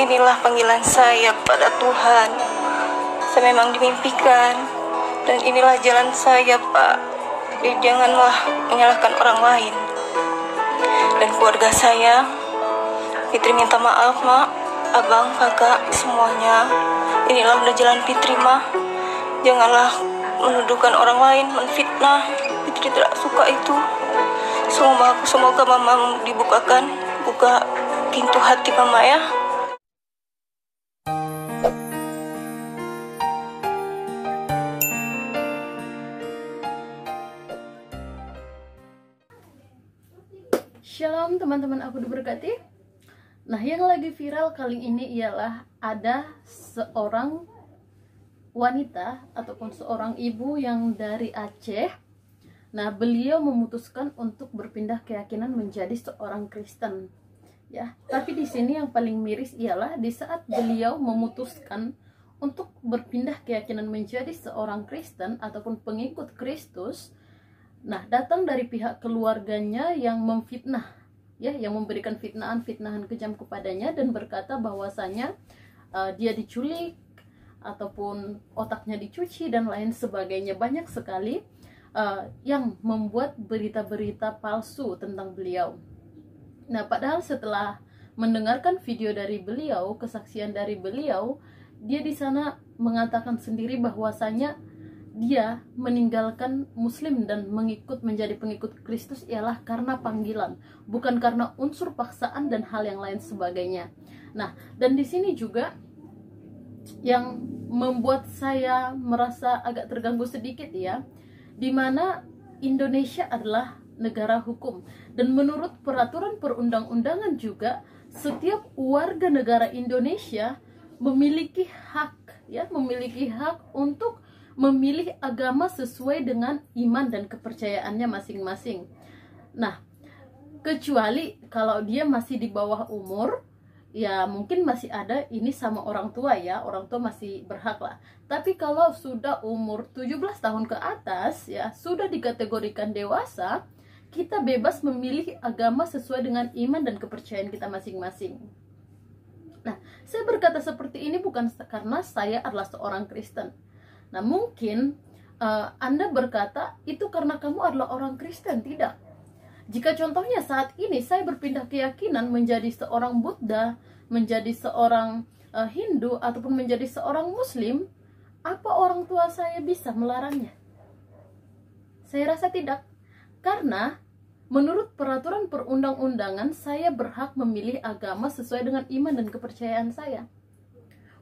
inilah panggilan saya kepada Tuhan. Saya memang dimimpikan, dan inilah jalan saya, Pak. Jadi janganlah menyalahkan orang lain. Dan keluarga saya, Fitri minta maaf, Mak, Abang, Kakak, semuanya. Inilah udah jalan Fitri, Mah. Janganlah menuduhkan orang lain, menfitnah. Fitri tidak suka itu. Semoga Mama buka pintu hati Mama ya. Shalom teman-teman, aku diberkati. Nah, yang lagi viral kali ini ialah ada seorang wanita ataupun seorang ibu yang dari Aceh. Nah, beliau memutuskan untuk berpindah keyakinan menjadi seorang Kristen. Ya, tapi di sini yang paling miris ialah di saat beliau memutuskan untuk berpindah keyakinan menjadi seorang Kristen ataupun pengikut Kristus. Nah, datang dari pihak keluarganya yang memfitnah, ya, yang memberikan fitnahan kejam kepadanya dan berkata bahwasanya dia diculik ataupun otaknya dicuci dan lain sebagainya. Banyak sekali yang membuat berita-berita palsu tentang beliau. Nah, padahal setelah mendengarkan video dari beliau, kesaksian dari beliau, dia di sana mengatakan sendiri bahwasanya dia meninggalkan Muslim dan menjadi pengikut Kristus ialah karena panggilan, bukan karena unsur paksaan dan hal yang lain sebagainya. Nah, dan di sini juga yang membuat saya merasa agak terganggu sedikit ya, dimana Indonesia adalah negara hukum dan menurut peraturan perundang-undangan juga setiap warga negara Indonesia memiliki hak untuk memilih agama sesuai dengan iman dan kepercayaannya masing-masing. Nah, kecuali kalau dia masih di bawah umur, ya mungkin masih ada ini sama orang tua ya, orang tua masih berhak lah. Tapi kalau sudah umur 17 tahun ke atas, ya sudah dikategorikan dewasa, kita bebas memilih agama sesuai dengan iman dan kepercayaan kita masing-masing. Nah, saya berkata seperti ini bukan karena saya adalah seorang Kristen. Nah, mungkin Anda berkata itu karena kamu adalah orang Kristen. Tidak. Jika contohnya saat ini saya berpindah keyakinan menjadi seorang Buddha, menjadi seorang Hindu, ataupun menjadi seorang Muslim, apa orang tua saya bisa melarangnya? Saya rasa tidak. Karena menurut peraturan perundang-undangan saya berhak memilih agama sesuai dengan iman dan kepercayaan saya.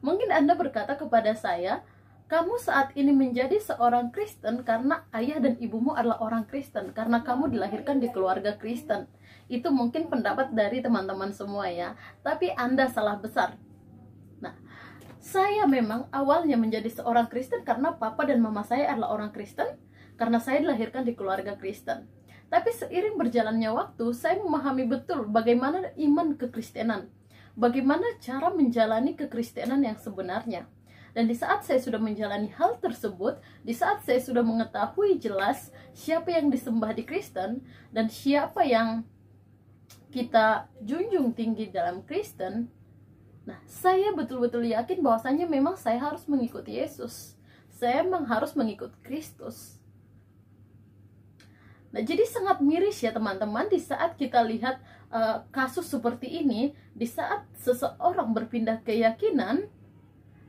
Mungkin Anda berkata kepada saya, kamu saat ini menjadi seorang Kristen karena ayah dan ibumu adalah orang Kristen, karena kamu dilahirkan di keluarga Kristen. Itu mungkin pendapat dari teman-teman semua ya, tapi Anda salah besar. Nah, saya memang awalnya menjadi seorang Kristen karena papa dan mama saya adalah orang Kristen, karena saya dilahirkan di keluarga Kristen. Tapi seiring berjalannya waktu, saya memahami betul bagaimana iman kekristenan, bagaimana cara menjalani kekristenan yang sebenarnya. Dan di saat saya sudah menjalani hal tersebut, di saat saya sudah mengetahui jelas siapa yang disembah di Kristen dan siapa yang kita junjung tinggi dalam Kristen, nah, saya betul-betul yakin bahwasanya memang saya harus mengikuti Yesus. Saya memang harus mengikut Kristus. Nah, jadi sangat miris ya teman-teman di saat kita lihat kasus seperti ini, di saat seseorang berpindah keyakinan,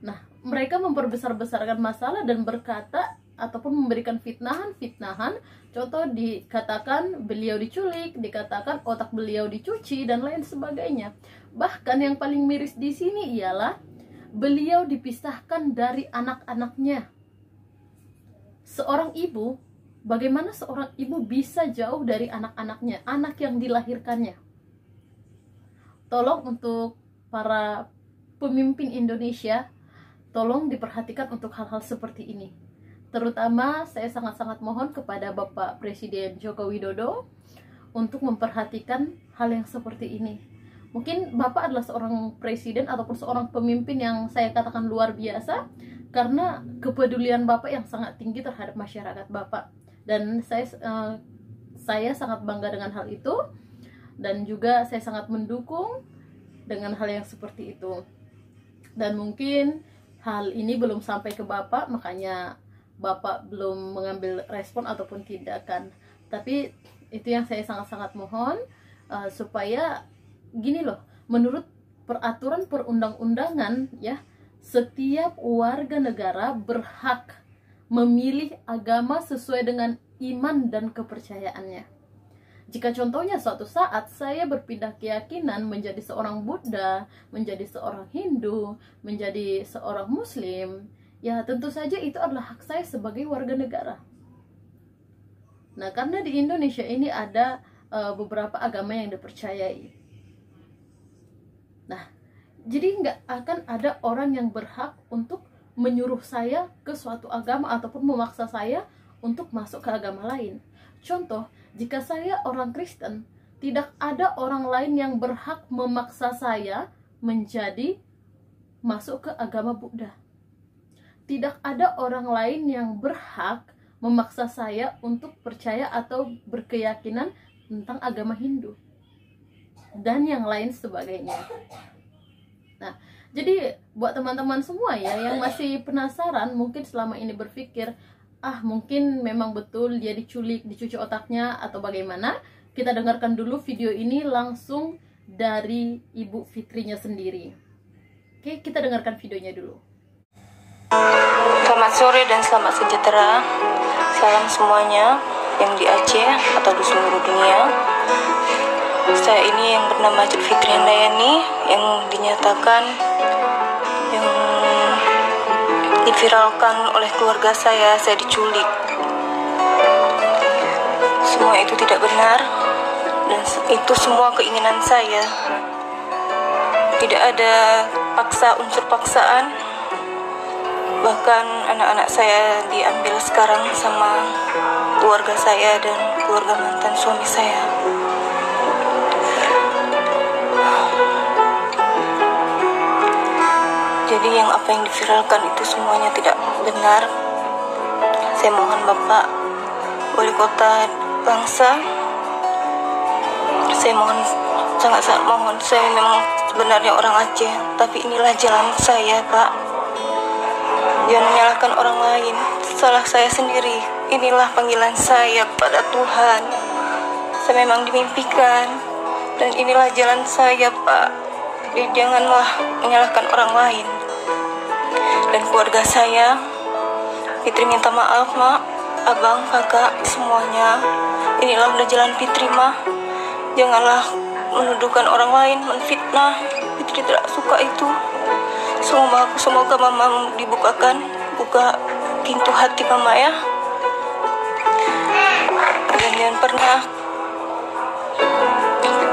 nah, mereka memperbesar-besarkan masalah dan berkata ataupun memberikan fitnahan. Contoh dikatakan beliau diculik, dikatakan otak beliau dicuci dan lain sebagainya. Bahkan yang paling miris di sini ialah beliau dipisahkan dari anak-anaknya. Seorang ibu, bagaimana seorang ibu bisa jauh dari anak-anaknya, anak yang dilahirkannya? Tolong untuk para pemimpin Indonesia, tolong diperhatikan untuk hal-hal seperti ini. Terutama saya sangat-sangat mohon kepada Bapak Presiden Joko Widodo untuk memperhatikan hal yang seperti ini. Mungkin Bapak adalah seorang presiden ataupun seorang pemimpin yang saya katakan luar biasa karena kepedulian Bapak yang sangat tinggi terhadap masyarakat Bapak. Dan saya sangat bangga dengan hal itu, dan juga saya sangat mendukung dengan hal yang seperti itu. Dan mungkin hal ini belum sampai ke Bapak, makanya Bapak belum mengambil respon ataupun tindakan. Tapi itu yang saya sangat-sangat mohon, supaya gini loh, menurut peraturan perundang-undangan ya, setiap warga negara berhak memilih agama sesuai dengan iman dan kepercayaannya. Jika contohnya suatu saat saya berpindah keyakinan menjadi seorang Buddha, menjadi seorang Hindu, menjadi seorang Muslim, ya tentu saja itu adalah hak saya sebagai warga negara. Nah, karena di Indonesia ini ada beberapa agama yang dipercayai. Nah, jadi nggak akan ada orang yang berhak untuk menyuruh saya ke suatu agama ataupun memaksa saya untuk masuk ke agama lain. Contoh, jika saya orang Kristen, tidak ada orang lain yang berhak memaksa saya menjadi masuk ke agama Buddha. Tidak ada orang lain yang berhak memaksa saya untuk percaya atau berkeyakinan tentang agama Hindu dan yang lain sebagainya. Nah, jadi buat teman-teman semua ya yang masih penasaran, mungkin selama ini berpikir, mungkin memang betul dia diculik, dicuci otaknya atau bagaimana, kita dengarkan dulu video ini langsung dari Ibu Fitrinya sendiri. Oke, kita dengarkan videonya dulu. Selamat sore dan selamat sejahtera. Salam semuanya yang di Aceh atau di seluruh dunia. Saya ini yang bernama Cik Fitri Handayani, yang dinyatakan, yang diviralkan oleh keluarga saya diculik. Semua itu tidak benar, dan itu semua keinginan saya. Tidak ada unsur paksaan. Bahkan anak-anak saya diambil sekarang sama keluarga saya dan keluarga mantan suami saya. Jadi yang apa yang diviralkan itu semuanya tidak benar. Saya mohon Bapak Wali Kota Bangsa, saya mohon, sangat-sangat mohon. Saya memang sebenarnya orang Aceh, tapi inilah jalan saya, Pak. Jangan menyalahkan orang lain, salah saya sendiri. Inilah panggilan saya kepada Tuhan. Saya memang dimimpikan, dan inilah jalan saya, Pak. Jadi janganlah menyalahkan orang lain. Dan keluarga saya, Fitri minta maaf, Mak, Abang, Kakak, semuanya. Inilah udah jalan Fitri, Mah. Janganlah menuduhkan orang lain, menfitnah. Fitri tidak suka itu. Semoga Mama buka pintu hati Mama ya. Dan jangan pernah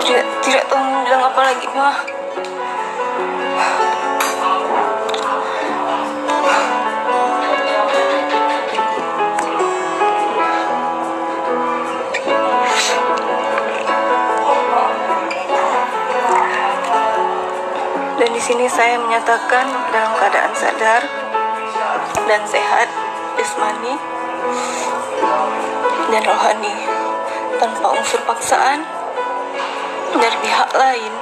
tidak tahu bilang apa lagi, Mah. Dan di sini saya menyatakan dalam keadaan sadar dan sehat jasmani dan rohani, tanpa unsur paksaan dari pihak lain.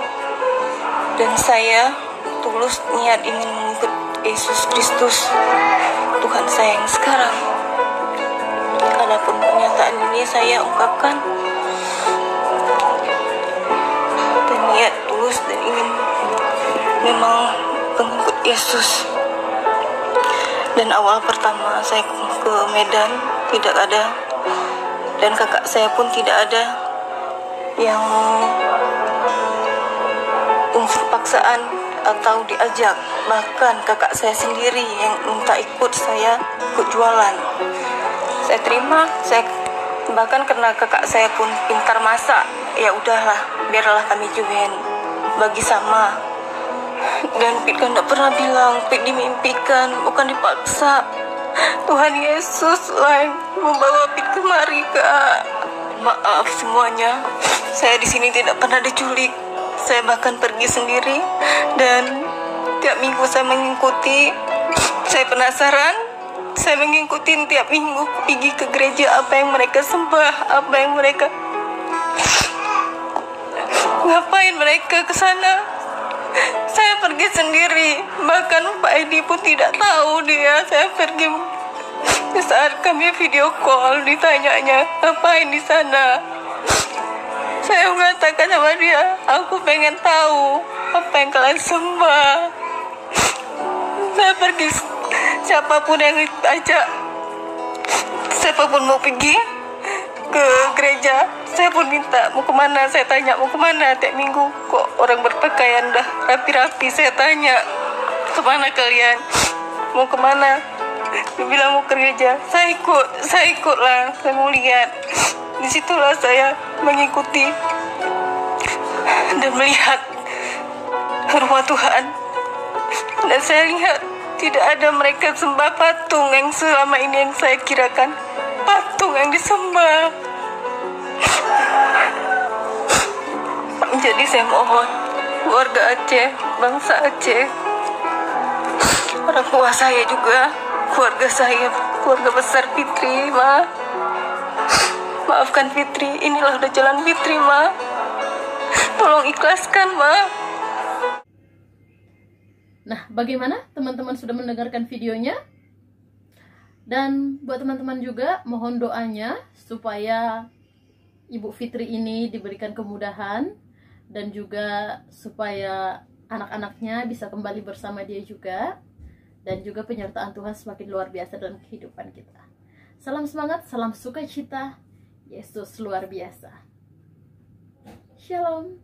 Dan saya tulus niat ingin mengikut Yesus Kristus, Tuhan saya yang sekarang. Adapun pernyataan ini saya ungkapkan dan niat tulus dan ingin memang pengikut Yesus. Dan awal pertama saya ke Medan tidak ada, dan kakak saya pun tidak ada yang unsur paksaan atau diajak. Bahkan kakak saya sendiri yang minta ikut jualan. Saya terima, bahkan karena kakak saya pun pintar masak, ya udahlah, biarlah kami join, bagi sama. Dan Pit kan tidak pernah bilang, Pit dimimpikan, bukan dipaksa. Tuhan Yesus lah yang membawa Pit kemari, Kak. Maaf semuanya, saya di sini tidak pernah diculik. Saya bahkan pergi sendiri, dan tiap minggu saya mengikuti. Saya penasaran, saya mengikuti tiap minggu, pergi ke gereja, apa yang mereka sembah, apa yang mereka, ngapain mereka ke sana. Saya pergi sendiri, bahkan Pak Edi pun tidak tahu dia. Saya pergi di saat kami video call, ditanyanya ngapain di sana. Saya mengatakan sama dia, aku pengen tahu apa yang kalian sembah. Saya pergi, siapapun yang ajak, siapapun mau pergi ke gereja, saya pun minta mau kemana. Saya tanya mau kemana tiap minggu, kok orang berpakaian dah rapi-rapi. Saya tanya kemana kalian, mau kemana, dia bilang mau ke gereja. Saya ikutlah, saya mau lihat. Disitulah saya mengikuti dan melihat rumah Tuhan, dan saya lihat tidak ada mereka sembah patung yang selama ini yang saya kirakan patung yang disembah. Jadi saya mohon keluarga Aceh, bangsa Aceh, orang tua saya juga, keluarga saya, keluarga besar Fitri, maafkan Fitri, inilah udah jalan Fitri, tolong ikhlaskan, Nah, bagaimana teman-teman sudah mendengarkan videonya? Dan buat teman-teman juga, mohon doanya supaya Ibu Fitri ini diberikan kemudahan, dan juga supaya anak-anaknya bisa kembali bersama dia juga, dan juga penyertaan Tuhan semakin luar biasa dalam kehidupan kita. Salam semangat, salam sukacita, Yesus luar biasa. Shalom.